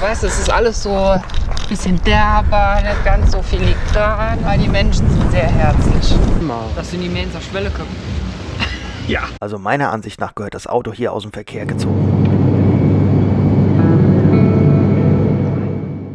Weißt du, es ist alles so ein bisschen derber, nicht ganz so filigran, weil die Menschen sind sehr herzlich. Dass sie nicht mehr in der Schwelle kommen. Ja. Also meiner Ansicht nach gehört das Auto hier aus dem Verkehr gezogen.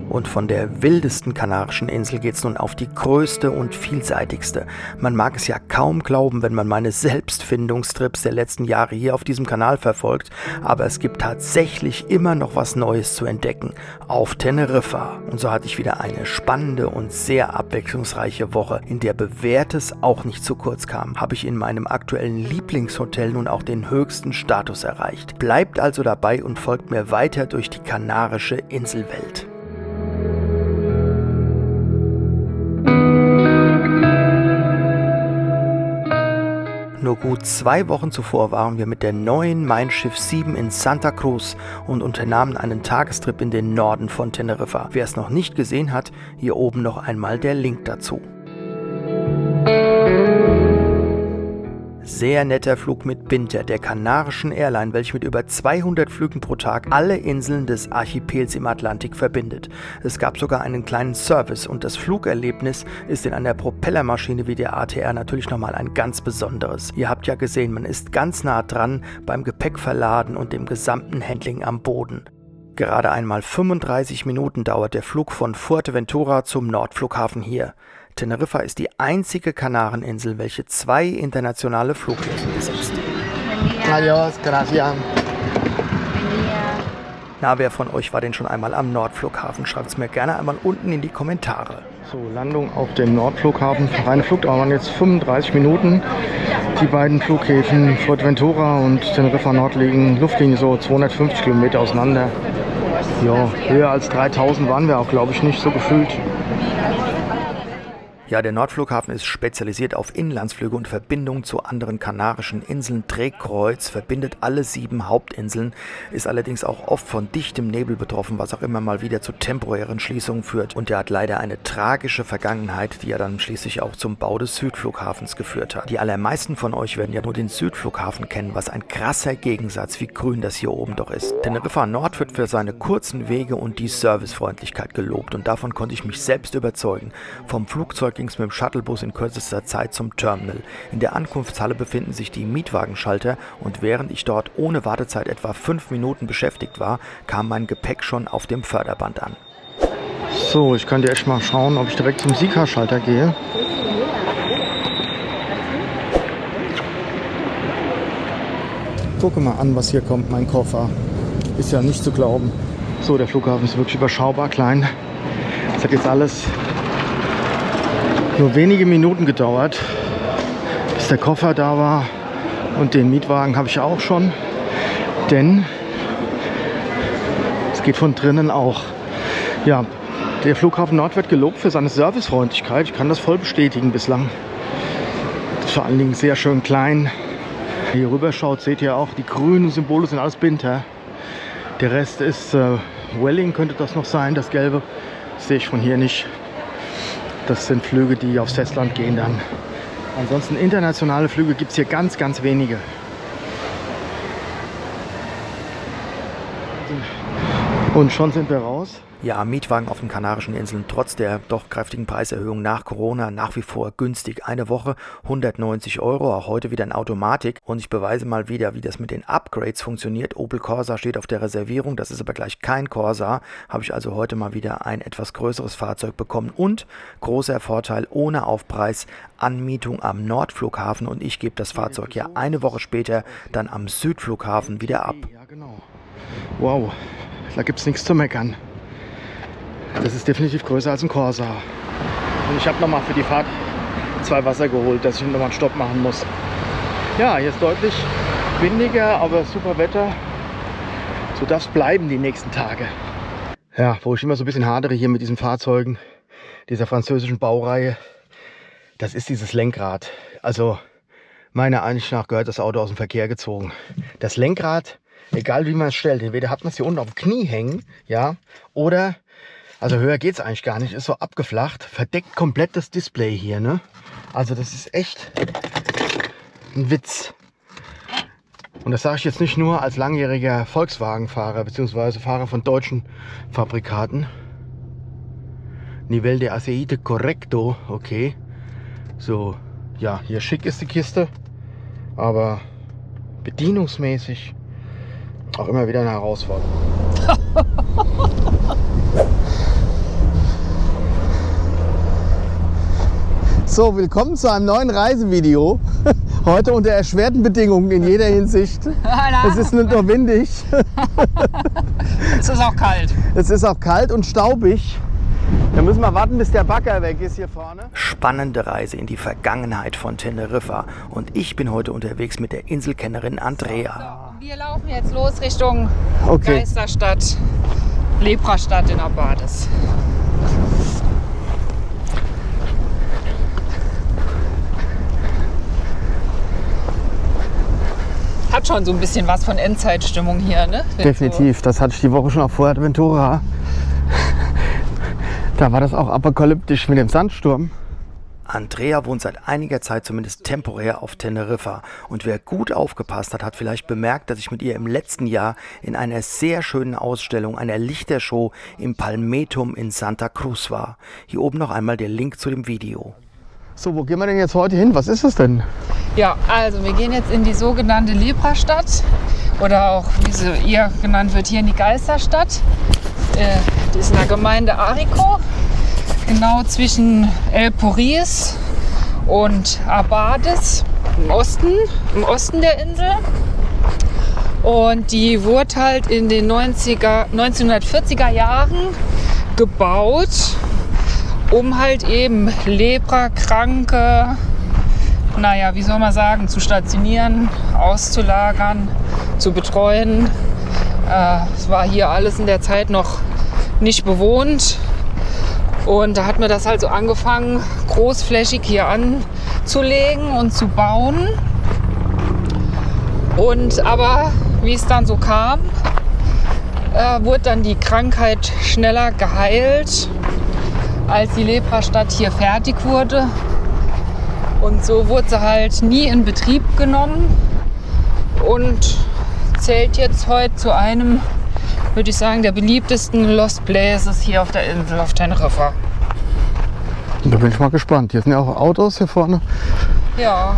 Und von der wildesten kanarischen Insel geht's nun auf die größte und vielseitigste. Man mag es ja kaum glauben, wenn man meine Selbstfindungstrips der letzten Jahre hier auf diesem Kanal verfolgt, aber es gibt tatsächlich immer noch was Neues zu entdecken. Auf Teneriffa. Und so hatte ich wieder eine spannende und sehr abwechslungsreiche Woche, in der Bewährtes auch nicht zu kurz kam. Habe ich in meinem aktuellen Lieblingshotel nun auch den höchsten Status erreicht. Bleibt also dabei und folgt mir weiter durch die kanarische Inselwelt. Nur gut 2 Wochen zuvor waren wir mit der neuen Mein Schiff 7 in Santa Cruz und unternahmen einen Tagestrip in den Norden von Teneriffa. Wer es noch nicht gesehen hat, hier oben noch einmal der Link dazu. Sehr netter Flug mit Binter, der kanarischen Airline, welche mit über 200 Flügen pro Tag alle Inseln des Archipels im Atlantik verbindet. Es gab sogar einen kleinen Service und das Flugerlebnis ist in einer Propellermaschine wie der ATR natürlich nochmal ein ganz besonderes. Ihr habt ja gesehen, man ist ganz nah dran beim Gepäckverladen und dem gesamten Handling am Boden. Gerade einmal 35 Minuten dauert der Flug von Fuerteventura zum Nordflughafen hier. Teneriffa ist die einzige Kanareninsel, welche 2 internationale Flughäfen besitzt. Adios, gracias. Na, wer von euch war denn schon einmal am Nordflughafen? Schreibt es mir gerne einmal unten in die Kommentare. So, Landung auf dem Nordflughafen. Reine Flugdauer waren jetzt 35 Minuten. Die beiden Flughäfen Fuerteventura und Teneriffa Nord liegen Luftlinie so 250 Kilometer auseinander. Ja, höher als 3000 waren wir auch, glaube ich, nicht so gefühlt. Ja, der Nordflughafen ist spezialisiert auf Inlandsflüge und Verbindungen zu anderen kanarischen Inseln. Drehkreuz verbindet alle 7 Hauptinseln, ist allerdings auch oft von dichtem Nebel betroffen, was auch immer mal wieder zu temporären Schließungen führt. Und der hat leider eine tragische Vergangenheit, die ja dann schließlich auch zum Bau des Südflughafens geführt hat. Die allermeisten von euch werden ja nur den Südflughafen kennen, was ein krasser Gegensatz, wie grün das hier oben doch ist. Teneriffa Nord wird für seine kurzen Wege und die Servicefreundlichkeit gelobt und davon konnte ich mich selbst überzeugen. Vom Flugzeug ging es mit dem Shuttlebus in kürzester Zeit zum Terminal. In der Ankunftshalle befinden sich die Mietwagenschalter und während ich dort ohne Wartezeit etwa 5 Minuten beschäftigt war, kam mein Gepäck schon auf dem Förderband an. So, ich könnte echt mal schauen, ob ich direkt zum Sika-Schalter gehe. Gucke mal an, was hier kommt, mein Koffer. Ist ja nicht zu glauben. So, der Flughafen ist wirklich überschaubar klein. Das hat jetzt alles nur wenige Minuten gedauert, bis der Koffer da war, und den Mietwagen habe ich auch schon, denn es geht von drinnen auch. Ja, der Flughafen Nord wird gelobt für seine Servicefreundlichkeit. Ich kann das voll bestätigen bislang. Das ist vor allen Dingen sehr schön klein. Hier rüber schaut, seht ihr auch, die grünen Symbole sind alles Binter. Der Rest ist Welling, könnte das noch sein, das gelbe. Das sehe ich von hier nicht. Das sind Flüge, die aufs Festland gehen dann. Ansonsten internationale Flüge gibt es hier ganz, ganz wenige. Und schon sind wir raus. Ja, Mietwagen auf den Kanarischen Inseln trotz der doch kräftigen Preiserhöhung nach Corona nach wie vor günstig. Eine Woche 190 €, auch heute wieder in Automatik. Und ich beweise mal wieder, wie das mit den Upgrades funktioniert. Opel Corsa steht auf der Reservierung, das ist aber gleich kein Corsa. Habe ich also heute mal wieder ein etwas größeres Fahrzeug bekommen. Und großer Vorteil, ohne Aufpreis, Anmietung am Nordflughafen. Und ich gebe das Fahrzeug ja eine Woche später dann am Südflughafen wieder ab. Ja, genau. Wow, da gibt es nichts zu meckern. Das ist definitiv größer als ein Corsa. Und ich habe nochmal für die Fahrt 2 Wasser geholt, dass ich nochmal einen Stopp machen muss. Ja, hier ist deutlich windiger, aber super Wetter. So darf es bleiben die nächsten Tage. Ja, wo ich immer so ein bisschen hadere hier mit diesen Fahrzeugen, dieser französischen Baureihe, das ist dieses Lenkrad. Also meiner Ansicht nach gehört das Auto aus dem Verkehr gezogen. Das Lenkrad, egal wie man es stellt, entweder hat man es hier unten auf dem Knie hängen, ja, oder, also höher geht es eigentlich gar nicht, ist so abgeflacht, verdeckt komplett das Display hier, ne? Also das ist echt ein Witz. Und das sage ich jetzt nicht nur als langjähriger Volkswagen-Fahrer bzw. Fahrer von deutschen Fabrikaten. Nivel de aceite correcto, okay. So, ja, hier schick ist die Kiste, aber bedienungsmäßig auch immer wieder eine Herausforderung. So, willkommen zu einem neuen Reisevideo. Heute unter erschwerten Bedingungen in jeder Hinsicht. Es ist nicht nur windig. Es ist auch kalt. Es ist auch kalt und staubig. Da müssen wir warten, bis der Bagger weg ist hier vorne. Spannende Reise in die Vergangenheit von Teneriffa. Und ich bin heute unterwegs mit der Inselkennerin Andrea. Wir laufen jetzt los Richtung Okay. Geisterstadt, Leprastadt in Abades. Hat schon so ein bisschen was von Endzeitstimmung hier, ne? Definitiv, das hatte ich die Woche schon auf Fuerteventura. Da war das auch apokalyptisch mit dem Sandsturm. Andrea wohnt seit einiger Zeit zumindest temporär auf Teneriffa. Und wer gut aufgepasst hat, hat vielleicht bemerkt, dass ich mit ihr im letzten Jahr in einer sehr schönen Ausstellung, einer Lichtershow im Palmetum in Santa Cruz war. Hier oben noch einmal der Link zu dem Video. So, wo gehen wir denn jetzt heute hin? Was ist das denn? Ja, also wir gehen jetzt in die sogenannte Leprastadt oder auch, wie sie ihr genannt wird, hier in die Geisterstadt. Die ist in der Gemeinde Arico, genau zwischen El Porris und Abades im Osten der Insel. Und die wurde halt in den 1940er Jahren gebaut, um halt eben Leprakranke, naja, wie soll man sagen, zu stationieren, auszulagern, zu betreuen. Es war hier alles in der Zeit noch nicht bewohnt. Und da hat man das halt so angefangen, großflächig hier anzulegen und zu bauen. Aber wie es dann so kam, wurde dann die Krankheit schneller geheilt, als die Leprastadt hier fertig wurde. Und so wurde sie halt nie in Betrieb genommen und zählt jetzt heute zu einem, würde ich sagen, der beliebtesten Lost Places hier auf der Insel, auf Teneriffa. Da bin ich mal gespannt. Hier sind ja auch Autos hier vorne. Ja,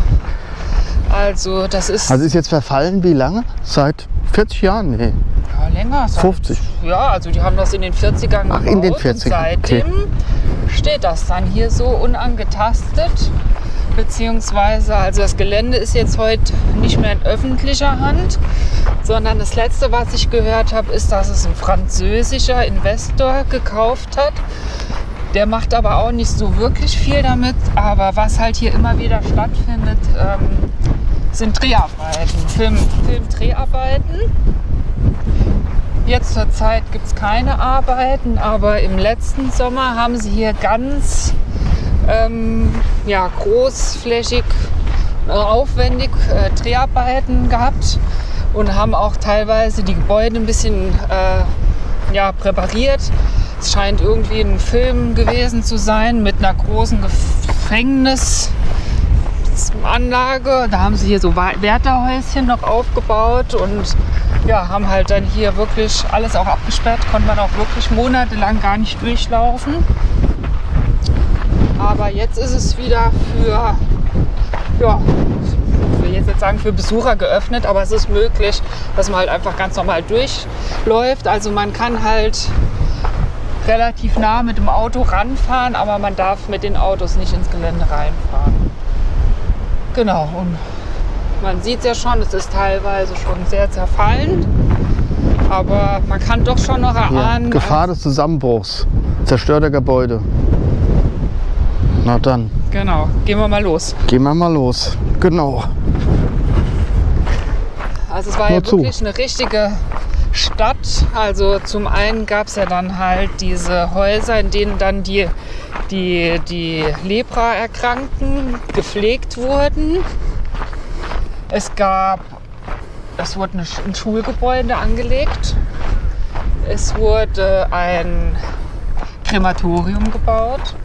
also das ist... Also ist jetzt verfallen wie lange? Seit 40 Jahren? Nee. Ja, länger. 50. Ja, also die haben das in den 40ern gebaut. Ach, in den 40ern. Und seitdem steht das dann hier so unangetastet. Beziehungsweise, also das Gelände ist jetzt heute nicht mehr in öffentlicher Hand, sondern das Letzte, was ich gehört habe, ist, dass es ein französischer Investor gekauft hat. Der macht aber auch nicht so wirklich viel damit. Aber was halt hier immer wieder stattfindet, sind Dreharbeiten, Filmdreharbeiten. Jetzt zur Zeit gibt es keine Arbeiten, aber im letzten Sommer haben sie hier ganz großflächig, aufwendig Dreharbeiten gehabt und haben auch teilweise die Gebäude ein bisschen präpariert. Es scheint irgendwie ein Film gewesen zu sein mit einer großen Gefängnisanlage. Da haben sie hier so Wärterhäuschen noch aufgebaut und ja, haben halt dann hier wirklich alles auch abgesperrt. Konnte man auch wirklich monatelang gar nicht durchlaufen. Aber jetzt ist es wieder für, ich will jetzt nicht sagen für Besucher geöffnet, aber es ist möglich, dass man halt einfach ganz normal durchläuft. Also man kann halt relativ nah mit dem Auto ranfahren, aber man darf mit den Autos nicht ins Gelände reinfahren. Genau, und man sieht es ja schon, es ist teilweise schon sehr zerfallen, aber man kann doch schon noch erahnen. Ja, Gefahr des Zusammenbruchs, zerstörter Gebäude. Na dann. Genau, gehen wir mal los. Gehen wir mal los, genau. Also es war ja wirklich eine richtige Stadt. Also zum einen gab es ja dann halt diese Häuser, in denen dann die Lepra-Erkrankten gepflegt wurden. Es wurde ein Schulgebäude angelegt. Es wurde ein Krematorium gebaut.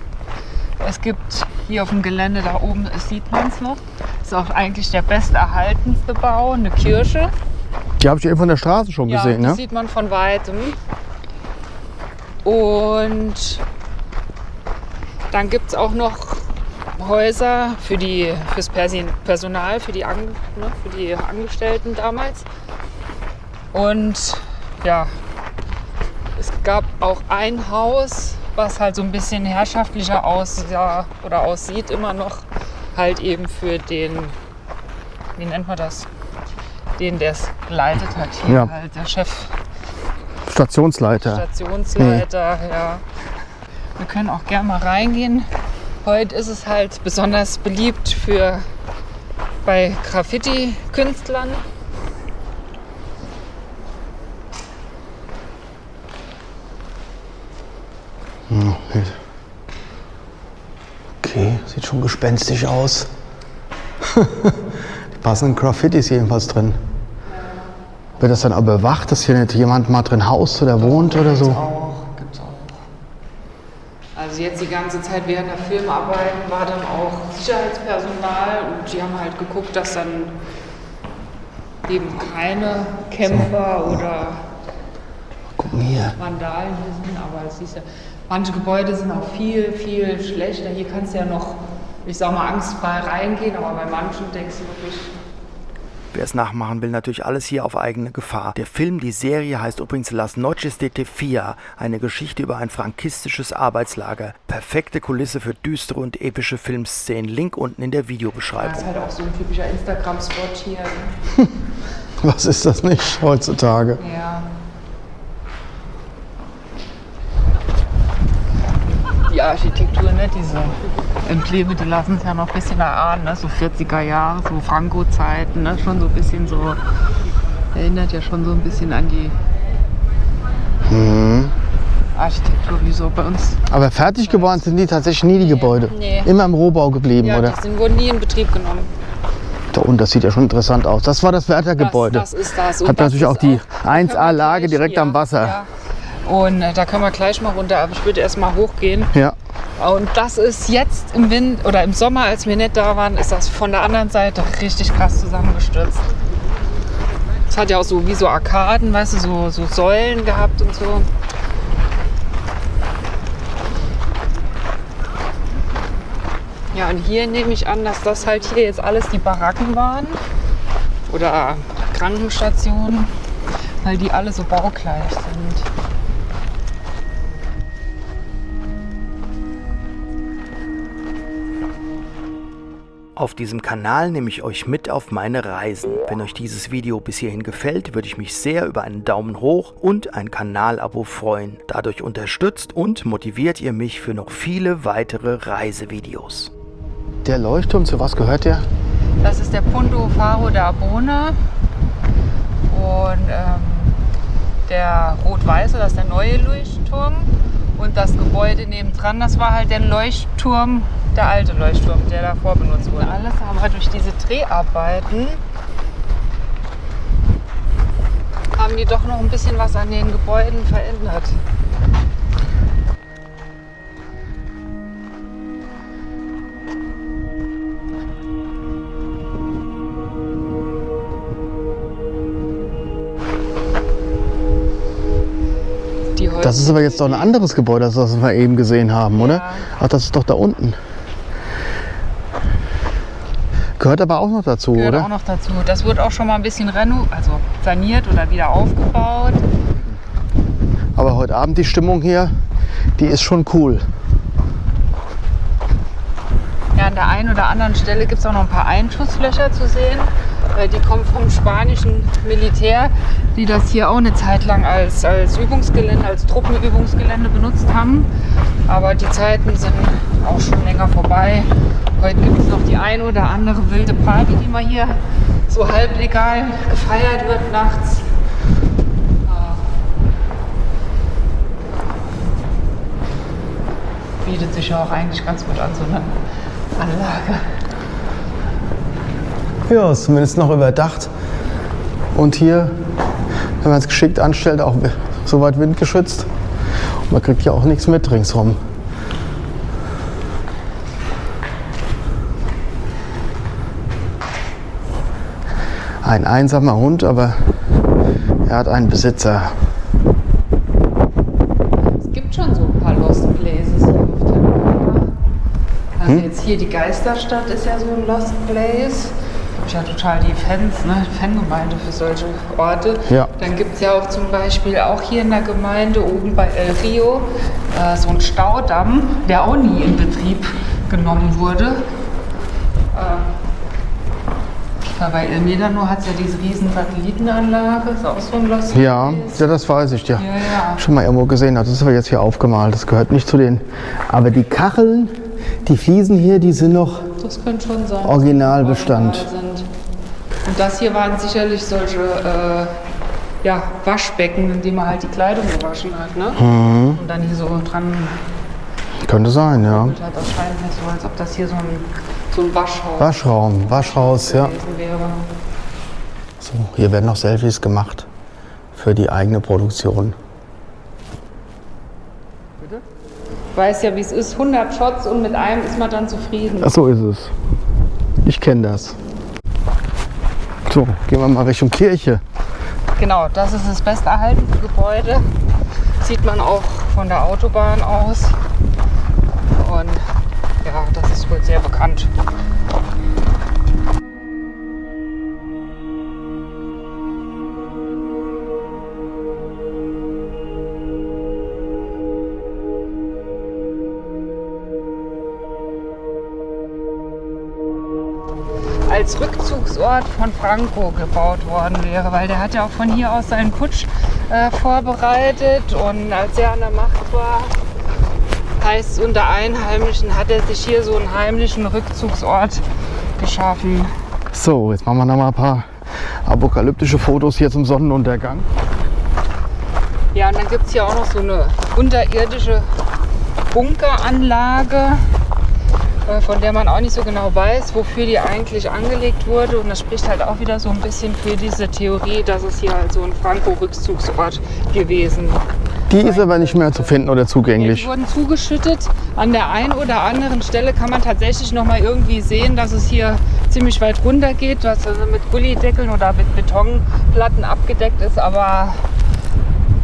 Es gibt hier auf dem Gelände da oben, sieht man es noch, ist auch eigentlich der besterhaltenste Bau, eine Kirche. Die habe ich eben von der Straße schon gesehen, Ja, ne? sieht man von Weitem. Und dann gibt es auch noch Häuser fürs Personal, für die Angestellten damals. Und ja, es gab auch ein Haus, was halt so ein bisschen herrschaftlicher aussah oder aussieht immer noch, halt eben für den, wie nennt man das, den, der es geleitet hat, hier Ja. halt der Chef. Stationsleiter. Ja. Wir können auch gerne mal reingehen. Heute ist es halt besonders beliebt bei Graffiti-Künstlern. Okay, sieht schon gespenstisch aus. Die passenden Graffitis jedenfalls drin. Wird das dann aber bewacht, dass hier nicht jemand mal drin haust oder wohnt oder so? Gibt's auch. Also jetzt die ganze Zeit während der Filmarbeiten war dann auch Sicherheitspersonal und die haben halt geguckt, dass dann eben keine Camper oder Gucken hier. Vandalen hier sind, aber es ist ja, manche Gebäude sind auch viel, viel schlechter. Hier kannst du ja noch, ich sag mal, angstfrei reingehen, aber bei manchen denkst du wirklich. Wer es nachmachen will, natürlich alles hier auf eigene Gefahr. Der Film, die Serie heißt übrigens Las Noches de Tefía, eine Geschichte über ein frankistisches Arbeitslager. Perfekte Kulisse für düstere und epische Filmszenen. Link unten in der Videobeschreibung. Das ist halt auch so ein typischer Instagram-Spot hier. Was ist das nicht heutzutage? Ja. Die Architektur, ne, diese Embleme, die lassen es ja noch ein bisschen erahnen, ne? So 40er Jahre, so Franco-Zeiten, ne? Schon so ein bisschen so, erinnert ja schon so ein bisschen an die Architektur, wie so bei uns. Aber fertig geworden sind die tatsächlich nie, die Gebäude. Nee. Immer im Rohbau geblieben, Ja, oder? die wurden nie in Betrieb genommen. Da unten, das sieht ja schon interessant aus. Das war das Wärtergebäude. Das ist das. Und Hat das natürlich ist auch die da können wir 1A-Lage gleich- direkt ja, am Wasser. Ja. Und da können wir gleich mal runter, aber ich würde erst mal hochgehen. Ja. Und das ist jetzt im Winter oder im Sommer, als wir nicht da waren, ist das von der anderen Seite richtig krass zusammengestürzt. Es hat ja auch so wie so Arkaden, weißt du, so Säulen gehabt und so. Ja, und hier nehme ich an, dass das halt hier jetzt alles die Baracken waren oder Krankenstationen, weil die alle so baugleich sind. Auf diesem Kanal nehme ich euch mit auf meine Reisen. Wenn euch dieses Video bis hierhin gefällt, würde ich mich sehr über einen Daumen hoch und ein Kanalabo freuen. Dadurch unterstützt und motiviert ihr mich für noch viele weitere Reisevideos. Der Leuchtturm, zu was gehört der? Das ist der Punto Faro da Abona und der rot-weiße, das ist der neue Leuchtturm und das Gebäude nebendran, das war halt der Leuchtturm, der alte Leuchtturm, der davor benutzt wurde. Alles aber durch diese Dreharbeiten haben die doch noch ein bisschen was an den Gebäuden verändert. Das ist aber jetzt doch ein anderes Gebäude, als das wir eben gesehen haben, oder? Ja. Ach, das ist doch da unten. Gehört aber auch noch dazu, Gehört oder? auch noch dazu. Das wird auch schon mal ein bisschen saniert oder wieder aufgebaut. Aber heute Abend die Stimmung hier, die ist schon cool. Ja, an der einen oder anderen Stelle gibt es auch noch ein paar Einschusslöcher zu sehen. Die kommen vom spanischen Militär, die das hier auch eine Zeit lang als Übungsgelände, als Truppenübungsgelände benutzt haben. Aber die Zeiten sind auch schon länger vorbei. Heute gibt es noch die ein oder andere wilde Party, die mal hier so halblegal gefeiert wird nachts. Bietet sich ja auch eigentlich ganz gut an, so eine Anlage. Ja, ist zumindest noch überdacht. Und hier, wenn man es geschickt anstellt, auch soweit windgeschützt. Und man kriegt ja auch nichts mit ringsrum. Ein einsamer Hund, aber er hat einen Besitzer. Es gibt schon so ein paar Lost Places hier auf Teneriffa. Also jetzt hier die Geisterstadt ist ja so ein Lost Place. Ich habe ja total die Fans, ne? Fangemeinde für solche Orte. Ja. Dann gibt es ja auch zum Beispiel auch hier in der Gemeinde oben bei El Rio so einen Staudamm, der auch nie in Betrieb genommen wurde. Bei El Médano hat es ja diese riesen Satellitenanlage, ist auch so ein Lost Place. Ja, das weiß ich, ja. Ja. Schon mal irgendwo gesehen. Das ist aber jetzt hier aufgemalt. Das gehört nicht zu den. Aber die Kacheln, die Fliesen hier, die sind noch Das könnte schon sein. Originalbestand. Sind. Und das hier waren sicherlich solche Waschbecken, in denen man halt die Kleidung gewaschen hat. Ne? Und dann hier so dran. Könnte sein, ja. Und halt erscheint nicht so, als ob das hier so ein Waschhaus, ja. gewesen wäre. So, hier werden noch Selfies gemacht für die eigene Produktion. Ich weiß ja, wie es ist. 100 Shots und mit einem ist man dann zufrieden. Ach, so ist es. Ich kenne das. So, gehen wir mal Richtung Kirche. Genau, das ist das besterhaltene Gebäude. Sieht man auch von der Autobahn aus. Und ja, das ist wohl sehr bekannt. Als Rückzugsort von Franco gebaut worden wäre, weil der hat ja auch von hier aus seinen Putsch vorbereitet und als er an der Macht war, heißt es unter Einheimischen, hat er sich hier so einen heimlichen Rückzugsort geschaffen. So, jetzt machen wir noch mal ein paar apokalyptische Fotos hier zum Sonnenuntergang. Ja, und dann gibt es hier auch noch so eine unterirdische Bunkeranlage, von der man auch nicht so genau weiß, wofür die eigentlich angelegt wurde. Und das spricht halt auch wieder so ein bisschen für diese Theorie, dass es hier halt so ein Franco-Rückzugsort gewesen ist. Die ist aber nicht mehr zu finden oder Ja, zugänglich. die wurden zugeschüttet. An der einen oder anderen Stelle kann man tatsächlich noch mal irgendwie sehen, dass es hier ziemlich weit runter geht, was also mit Gullideckeln oder mit Betonplatten abgedeckt ist, aber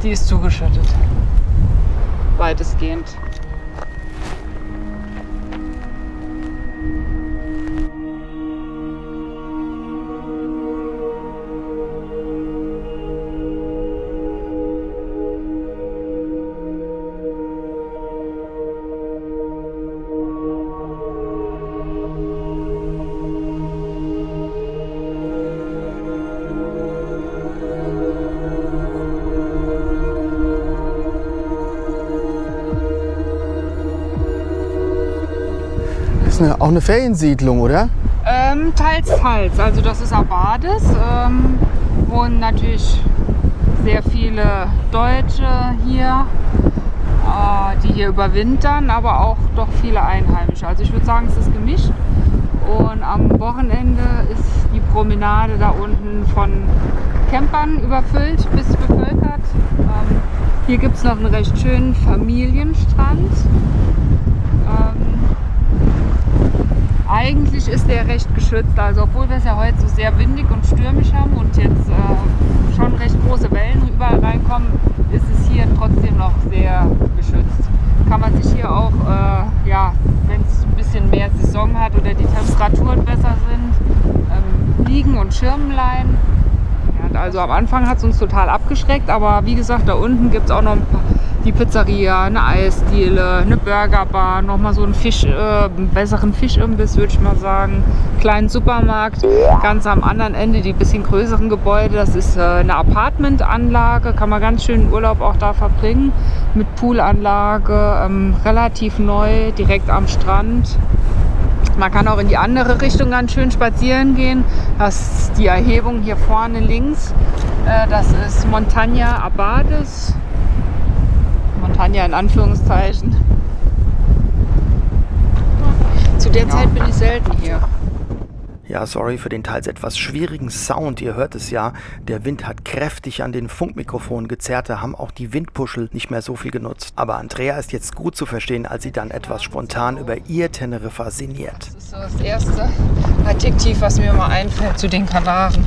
die ist zugeschüttet. Weitestgehend. Das ist auch eine Feriensiedlung, oder? Teils. Also das ist Abades. Wohnen natürlich sehr viele Deutsche hier, die hier überwintern, aber auch doch viele Einheimische. Also ich würde sagen, es ist gemischt. Und am Wochenende ist die Promenade da unten von Campern überfüllt bis bevölkert. Hier gibt es noch einen recht schönen Familienstrand. Eigentlich ist der recht geschützt, also obwohl wir es ja heute so sehr windig und stürmisch haben und jetzt schon recht große Wellen überall reinkommen, ist es hier trotzdem noch sehr geschützt. Kann man sich hier auch, wenn es ein bisschen mehr Saison hat oder die Temperaturen besser sind, liegen und Schirmen leihen. Ja, also am Anfang hat es uns total abgeschreckt, aber wie gesagt, da unten gibt es auch noch die Pizzeria, eine Eisdiele, eine Burgerbar, nochmal so einen besseren Fischimbiss, würde ich mal sagen. Kleinen Supermarkt, ganz am anderen Ende die bisschen größeren Gebäude. Das ist eine Apartmentanlage, kann man ganz schön Urlaub auch da verbringen. Mit Poolanlage, relativ neu, direkt am Strand. Man kann auch in die andere Richtung ganz schön spazieren gehen. Das ist die Erhebung hier vorne links. Das ist Montaña Abades. Montaña in Anführungszeichen. Zu der Zeit bin ich selten hier. Ja, sorry für den teils etwas schwierigen Sound, ihr hört es ja, der Wind hat kräftig an den Funkmikrofonen gezerrt, da haben auch die Windpuschel nicht mehr so viel genutzt. Aber Andrea ist jetzt gut zu verstehen, als sie dann etwas spontan über ihr Teneriffa sinniert. Das ist so das erste Adjektiv, was mir immer einfällt zu den Kanaren.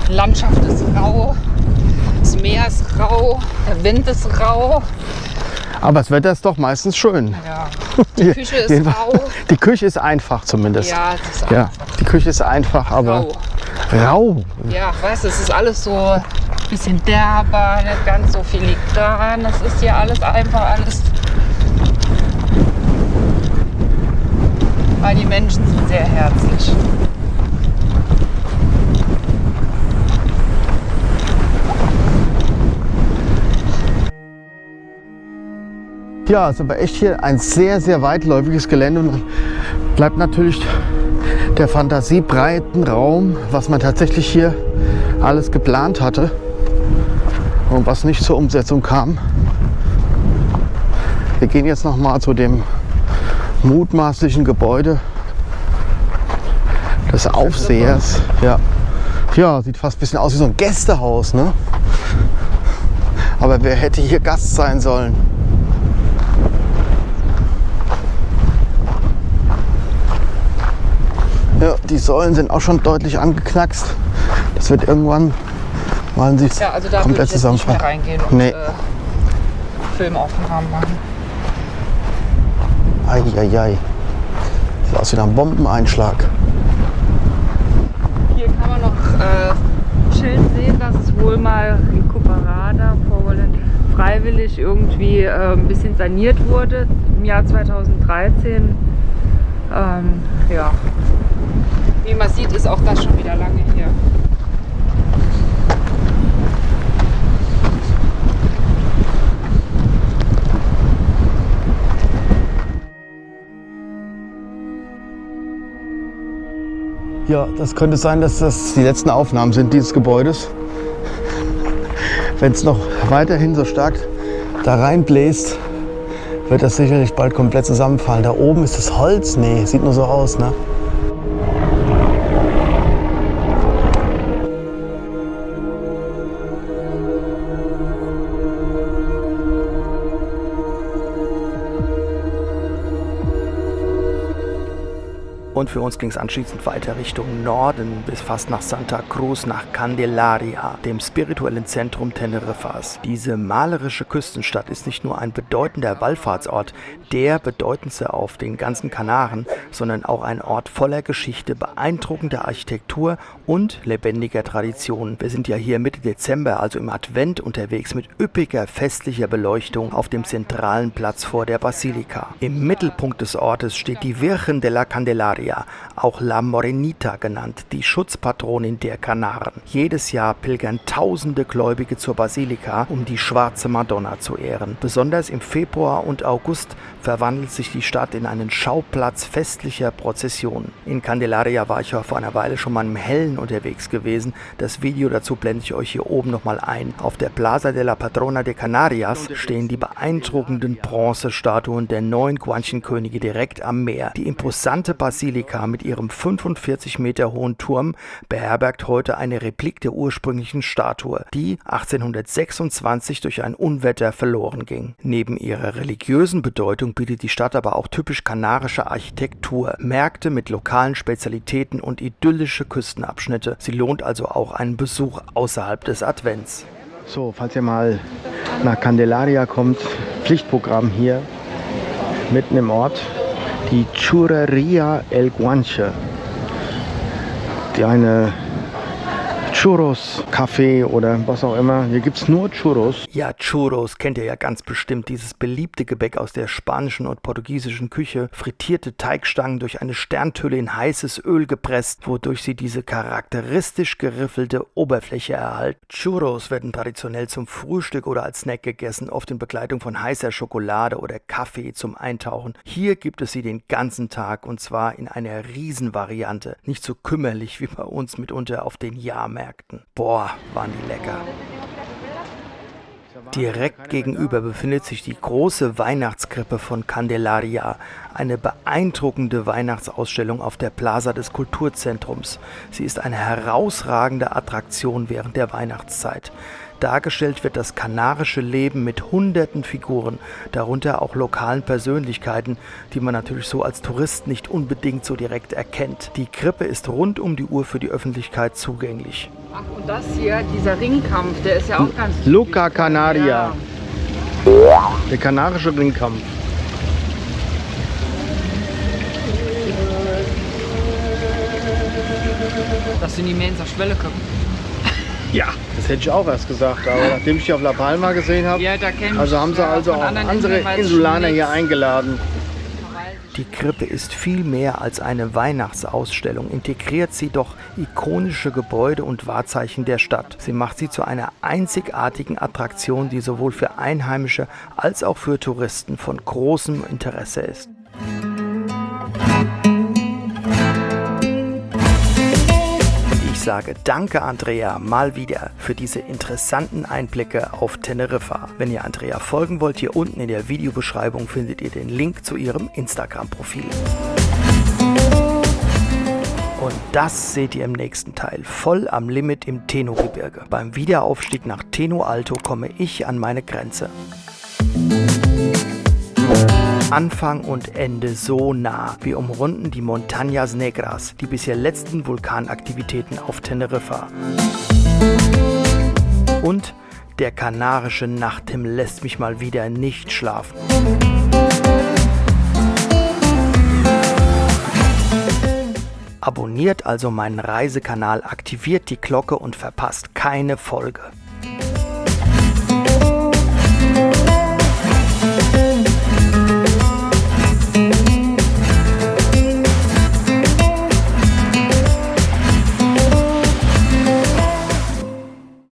Die Landschaft ist rau, das Meer ist rau, der Wind ist rau. Aber das Wetter ist doch meistens schön. Ja, die Küche ist rau. Die Küche ist einfach zumindest. Ja, das ist Ja, einfach die Küche ist einfach, aber rau. Ja, weißt du, es ist alles so ein bisschen derber, nicht ganz so filigran. Das ist hier alles einfach, alles. Aber die Menschen sind sehr herzlich. Ja, es ist aber echt hier ein sehr, sehr weitläufiges Gelände und bleibt natürlich der Fantasie breiten Raum, was man tatsächlich hier alles geplant hatte und was nicht zur Umsetzung kam. Wir gehen jetzt noch mal zu dem mutmaßlichen Gebäude des Aufsehers. Ja. Ja, sieht fast ein bisschen aus wie so ein Gästehaus, ne? Aber wer hätte hier Gast sein sollen? Ja, die Säulen sind auch schon deutlich angeknackst. Das wird irgendwann mal sich Ja, also da würde komplett ich jetzt nicht mehr zusammenfallen. reingehen und Nee. Filmaufnahmen machen. Eieiei. Sieht aus wie ein Bombeneinschlag. Hier kann man noch Schild sehen, dass es wohl mal in Kuparada, Poland, freiwillig irgendwie ein bisschen saniert wurde im Jahr 2013. Ja. Wie man sieht, ist auch das schon wieder lange hier. Ja, das könnte sein, dass das die letzten Aufnahmen sind dieses Gebäudes. Wenn es noch weiterhin so stark da reinbläst, wird das sicherlich bald komplett zusammenfallen. Da oben ist das Holz. Nee, sieht nur so aus, ne? Und für uns ging es anschließend weiter Richtung Norden bis fast nach Santa Cruz, nach Candelaria, dem spirituellen Zentrum Teneriffas. Diese malerische Küstenstadt ist nicht nur ein bedeutender Wallfahrtsort, der bedeutendste auf den ganzen Kanaren, sondern auch ein Ort voller Geschichte, beeindruckender Architektur und lebendiger Tradition. Wir sind ja hier Mitte Dezember, also im Advent unterwegs mit üppiger festlicher Beleuchtung auf dem zentralen Platz vor der Basilika. Im Mittelpunkt des Ortes steht die Virgen de la Candelaria, auch La Morenita genannt, die Schutzpatronin der Kanaren. Jedes Jahr pilgern tausende Gläubige zur Basilika, um die schwarze Madonna zu ehren. Besonders im Februar und August verwandelt sich die Stadt in einen Schauplatz festlicher Prozessionen. In Candelaria war ich ja vor einer Weile schon mal im Hellen unterwegs gewesen. Das Video dazu blende ich euch hier oben nochmal ein. Auf der Plaza de la Patrona de Canarias stehen die beeindruckenden Bronzestatuen der 9 Guanchen-Könige direkt am Meer. Die imposante Basilika mit ihrem 45 Meter hohen Turm beherbergt heute eine Replik der ursprünglichen Statue, die 1826 durch ein Unwetter verloren ging. Neben ihrer religiösen Bedeutung bietet die Stadt aber auch typisch kanarische Architektur, Märkte mit lokalen Spezialitäten und idyllische Küstenabschnitte. Sie lohnt also auch einen Besuch außerhalb des Advents. So, falls ihr mal nach Candelaria kommt, Pflichtprogramm hier, mitten im Ort, die Churreria El Guanche, die eine Churros, Kaffee oder was auch immer. Hier gibt es nur Churros. Ja, Churros kennt ihr ja ganz bestimmt. Dieses beliebte Gebäck aus der spanischen und portugiesischen Küche. Frittierte Teigstangen durch eine Sterntülle in heißes Öl gepresst, wodurch sie diese charakteristisch geriffelte Oberfläche erhalten. Churros werden traditionell zum Frühstück oder als Snack gegessen, oft in Begleitung von heißer Schokolade oder Kaffee zum Eintauchen. Hier gibt es sie den ganzen Tag und zwar in einer Riesenvariante. Nicht so kümmerlich wie bei uns mitunter auf den Jahrmärkten. Boah, waren die lecker. Direkt gegenüber befindet sich die große Weihnachtskrippe von Candelaria, eine beeindruckende Weihnachtsausstellung auf der Plaza des Kulturzentrums. Sie ist eine herausragende Attraktion während der Weihnachtszeit. Dargestellt wird das kanarische Leben mit hunderten Figuren, darunter auch lokalen Persönlichkeiten, die man natürlich so als Tourist nicht unbedingt so direkt erkennt. Die Krippe ist rund um die Uhr für die Öffentlichkeit zugänglich. Ach, und das hier, dieser Ringkampf, der ist ja auch ganz Luca Canaria. Ja. Der kanarische Ringkampf. Das sind die Mainzer Schwelleköpfe. Ja, das hätte ich auch erst gesagt, aber nachdem ich die auf La Palma gesehen habe, Ja, da kenn ich also haben sie also von auch anderen andere Inseln, weiß ich Insulaner schon hier nichts. eingeladen. Die Krippe ist viel mehr als eine Weihnachtsausstellung, integriert sie doch ikonische Gebäude und Wahrzeichen der Stadt. Sie macht sie zu einer einzigartigen Attraktion, die sowohl für Einheimische als auch für Touristen von großem Interesse ist. Ich sage danke Andrea mal wieder für diese interessanten Einblicke auf Teneriffa. Wenn ihr Andrea folgen wollt, hier unten in der Videobeschreibung findet ihr den Link zu ihrem Instagram-Profil. Und das seht ihr im nächsten Teil, voll am Limit im Teno-Gebirge. Beim Wiederaufstieg nach Teno Alto komme ich an meine Grenze. Anfang und Ende so nah. Wir umrunden die Montañas Negras, die bisher letzten Vulkanaktivitäten auf Teneriffa. Und der kanarische Nachthimmel lässt mich mal wieder nicht schlafen. Abonniert also meinen Reisekanal, aktiviert die Glocke und verpasst keine Folge.